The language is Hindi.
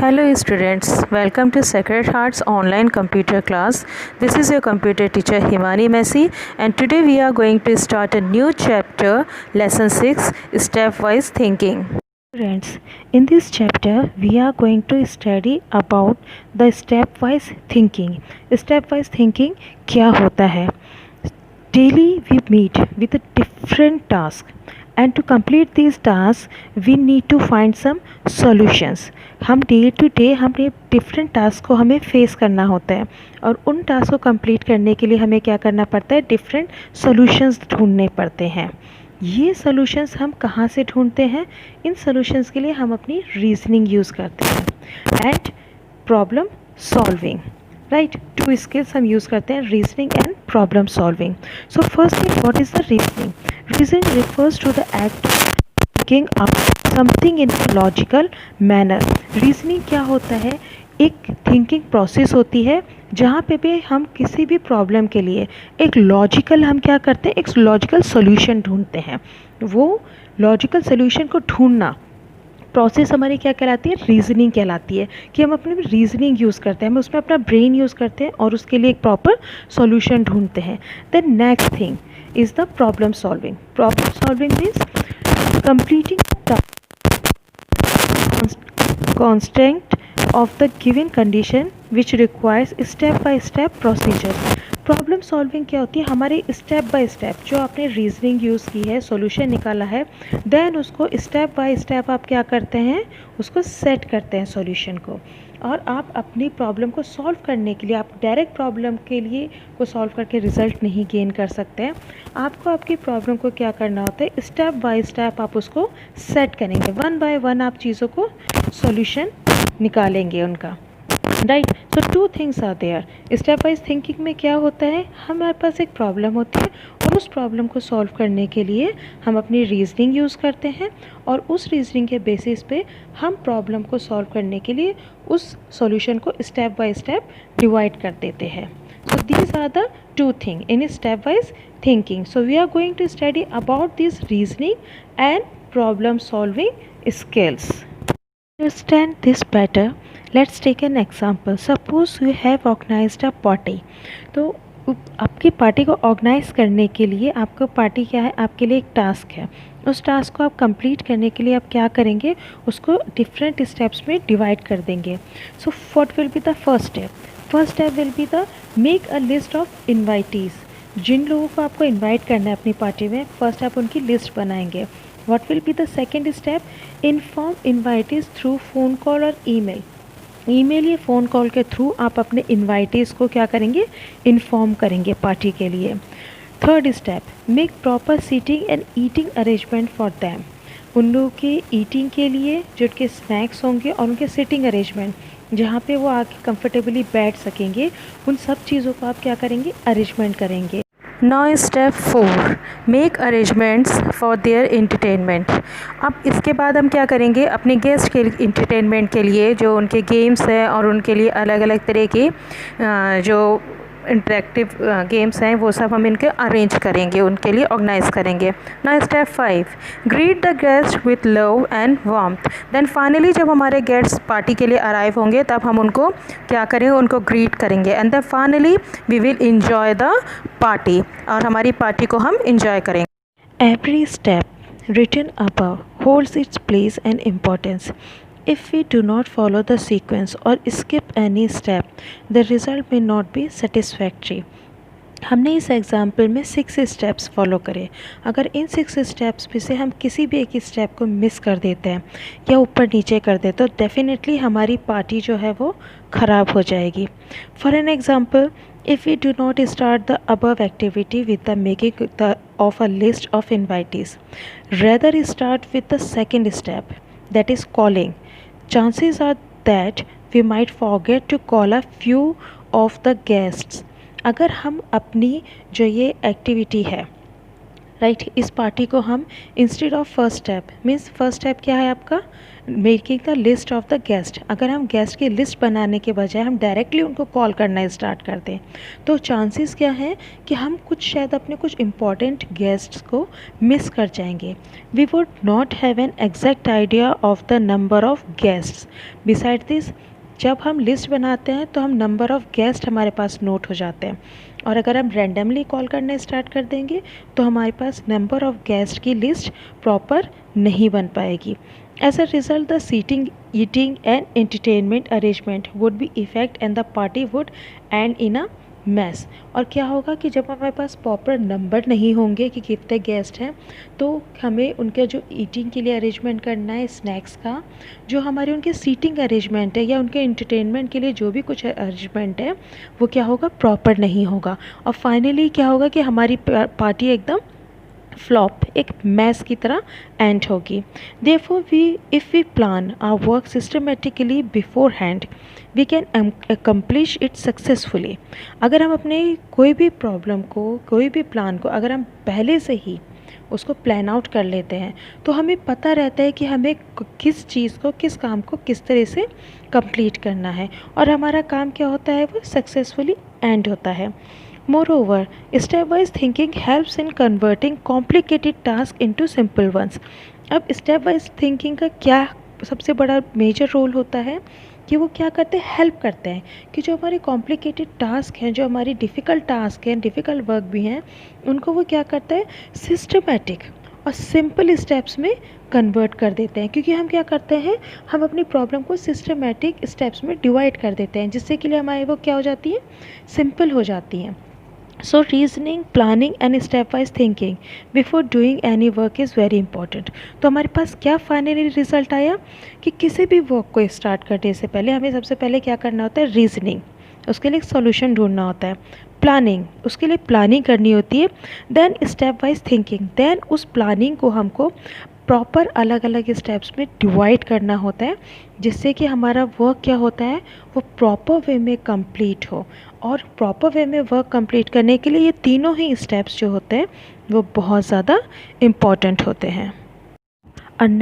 Hello students, welcome to Sacred Hearts online computer class. This is your computer teacher Himani Messi, and today we are going to start a new chapter, lesson 6, stepwise thinking. Students, in this chapter we are going to study about the stepwise thinking. Stepwise thinking क्या होता है? Daily we meet with a different task, and to complete these tasks we need to find some solutions. हम डे टू डे हमें डिफरेंट टास्क को हमें फेस करना होता है, और उन टास्क को कंप्लीट करने के लिए हमें क्या करना पड़ता है, डिफरेंट सॉल्यूशंस ढूंढने पड़ते हैं. ये सॉल्यूशंस हम कहाँ से ढूंढते हैं? इन सॉल्यूशंस के लिए हम अपनी रीजनिंग यूज़ करते हैं and problem solving. Right, two skills हम यूज़ करते हैं, reasoning and problem solving. So firstly what is the reasoning? Reasoning refers to the act thinking up something in a logical manner. Reasoning क्या होता है? एक थिंकिंग प्रोसेस होती है जहाँ पे भी हम किसी भी प्रॉब्लम के लिए एक लॉजिकल हम क्या करते हैं, एक लॉजिकल सॉल्यूशन ढूंढते हैं. वो लॉजिकल सॉल्यूशन को ढूंढना प्रोसेस हमारी क्या कहलाती है? रीजनिंग कहलाती है. कि हम अपनी रीजनिंग यूज़ करते हैं, हम उसमें अपना ब्रेन यूज़ करते हैं और उसके लिए एक प्रॉपर सॉल्यूशन ढूंढते हैं. The next thing is the problem solving. Problem solving means completing constraint of the given condition which requires step by step procedure. Problem solving क्या होती है? हमारे स्टेप बाय स्टेप जो आपने रीजनिंग यूज़ की है, सॉल्यूशन निकाला है, देन उसको स्टेप बाय स्टेप आप क्या करते हैं, उसको सेट करते हैं सॉल्यूशन को. और आप अपनी प्रॉब्लम को सॉल्व करने के लिए आप डायरेक्ट प्रॉब्लम के लिए को सॉल्व करके रिजल्ट नहीं गेन कर सकते हैं. आपको आपकी प्रॉब्लम को क्या करना होता है, स्टेप बाय स्टेप आप उसको सेट करेंगे, वन बाय वन आप चीज़ों को सॉल्यूशन निकालेंगे उनका. Right, so two things are there. Step wise thinking में क्या होता है, हमारे पास एक प्रॉब्लम होती है और उस प्रॉब्लम को सॉल्व करने के लिए हम अपनी रीजनिंग यूज़ करते हैं, और उस रीजनिंग के बेसिस पे हम प्रॉब्लम को सॉल्व करने के लिए उस सॉल्यूशन को स्टेप बाय स्टेप डिवाइड कर देते हैं. So these are the two thing in step wise thinking. So we are going to study about this reasoning and problem solving skills. Understand this better, let's take an example. Suppose you have organized a party. तो आपकी पार्टी को ऑर्गेनाइज करने के लिए आपका पार्टी क्या है, आपके लिए एक टास्क है. उस टास्क को आप कंप्लीट करने के लिए आप क्या करेंगे, उसको डिफरेंट स्टेप्स में डिवाइड कर देंगे. So what will be the first step? First step will be the make a list of invitees. जिन लोगों को आपको इन्वाइट करना है अपनी पार्टी में, फर्स्ट आप उनकी लिस्ट बनाएंगे. What will be the second step? Inform invitees through phone call और email. ईमेल या फ़ोन कॉल के थ्रू आप अपने इन्वाइटीज़ को क्या करेंगे, इन्फॉर्म करेंगे पार्टी के लिए. Third step, make proper seating and eating arrangement for them. उन लोगों के ईटिंग के लिए जो उनके स्नैक्स होंगे और उनके सिटिंग अरेंजमेंट जहाँ पे वो आके कंफर्टेबली बैठ सकेंगे, उन सब चीज़ों को आप क्या करेंगे, अरेंजमेंट करेंगे. Now step 4, make arrangements for their entertainment. अब इसके बाद हम क्या करेंगे, अपने गेस्ट के एंटरटेनमेंट के लिए जो उनके गेम्स हैं और उनके लिए अलग अलग तरह के जो इंटरेक्टिव गेम्स हैं वो सब हम इनके अरेंज करेंगे, उनके लिए ऑर्गेनाइज करेंगे. Now step 5, greet the guest with love and warmth. Then finally जब हमारे गेस्ट पार्टी के लिए अराइव होंगे तब हम उनको क्या करेंगे, उनको ग्रीट करेंगे. And then finally we will enjoy the party, और हमारी पार्टी को हम इंजॉय करेंगे. Every step written above holds its place and importance. If we do not follow the sequence or skip any step, the result may not be satisfactory. हमने इस एग्जाम्पल में 6 स्टेप्स फॉलो करें. अगर इन 6 स्टेप्स में से हम किसी भी एक स्टेप को मिस कर देते हैं या ऊपर नीचे कर देते, तो डेफिनेटली हमारी पार्टी जो है वो ख़राब हो जाएगी. For an example, if we do not start the above activity with the making of a list of invitees, rather start with the second step, that is calling, chances are that we might forget to call a few of the guests. अगर हम अपनी जो ये एक्टिविटी है, राइट, इस पार्टी को हम instead of first step, means first step क्या है आपका, making the list of the guest, अगर हम गेस्ट की लिस्ट बनाने के बजाय हम डायरेक्टली उनको कॉल करना स्टार्ट कर दें तो चांसेस क्या हैं कि हम कुछ शायद अपने कुछ इम्पॉर्टेंट गेस्ट्स को मिस कर जाएंगे. We would not have an exact idea of the number of guests. Beside this, जब हम लिस्ट बनाते हैं तो हम नंबर ऑफ़ गेस्ट हमारे पास नोट हो जाते हैं, और अगर हम रैंडमली कॉल करने स्टार्ट कर देंगे तो हमारे पास नंबर ऑफ़ गेस्ट की लिस्ट प्रॉपर नहीं बन पाएगी. As a result the seating, eating and entertainment arrangement would be effect and the party would end in a mess. और क्या होगा कि जब हमारे पास प्रॉपर नंबर नहीं होंगे कि कितने गेस्ट हैं, तो हमें उनके जो ईटिंग के लिए अरेंजमेंट करना है स्नैक्स का, जो हमारे उनके सीटिंग अरेंजमेंट है या उनके एंटरटेनमेंट के लिए जो भी कुछ अरेंजमेंट है वो क्या होगा, प्रॉपर नहीं होगा. और फाइनली क्या होगा कि हमारी पार्टी एकदम फ्लॉप, एक मैस की तरह एंड होगी. Therefore if we plan our work systematically beforehand we can accomplish it successfully. अगर हम अपने कोई भी प्रॉब्लम को, कोई भी प्लान को अगर हम पहले से ही उसको प्लान आउट कर लेते हैं तो हमें पता रहता है कि हमें किस चीज़ को, किस काम को किस तरह से कंप्लीट करना है, और हमारा काम क्या होता है, वो सक्सेसफुली एंड होता है. Moreover, step-wise thinking helps in converting complicated tasks into simple ones. अब step-wise thinking का क्या सबसे बड़ा मेजर रोल होता है कि वो क्या करते हैं, हेल्प करते हैं कि जो हमारे कॉम्प्लिकेटेड टास्क हैं, जो हमारी डिफ़िकल्ट टास्क हैं, डिफ़िकल्ट वर्क भी हैं, उनको वो क्या करता है, सिस्टमेटिक और सिंपल स्टेप्स में कन्वर्ट कर देते हैं. क्योंकि हम क्या करते हैं, हम अपनी प्रॉब्लम को सिस्टमेटिक स्टेप्स में डिवाइड कर देते हैं, जिससे कि लिए हमारी वो क्या हो जाती है, सिंपल हो जाती हैं. So reasoning, planning and step-wise thinking before doing any work is very important. तो हमारे पास क्या फाइनली रिजल्ट आया कि किसी भी वर्क को स्टार्ट करने से पहले हमें सबसे पहले क्या करना होता है, रीजनिंग, उसके लिए एक सॉल्यूशन ढूंढना होता है. प्लानिंग, उसके लिए प्लानिंग करनी होती है. Then step wise thinking, then उस प्लानिंग को हमको प्रॉपर अलग अलग स्टेप्स में डिवाइड करना होता है, जिससे कि हमारा वर्क क्या होता है, वो प्रॉपर वे में कंप्लीट हो. और प्रॉपर वे में वर्क कंप्लीट करने के लिए ये तीनों ही स्टेप्स जो होते हैं वो बहुत ज़्यादा इम्पॉर्टेंट होते हैं.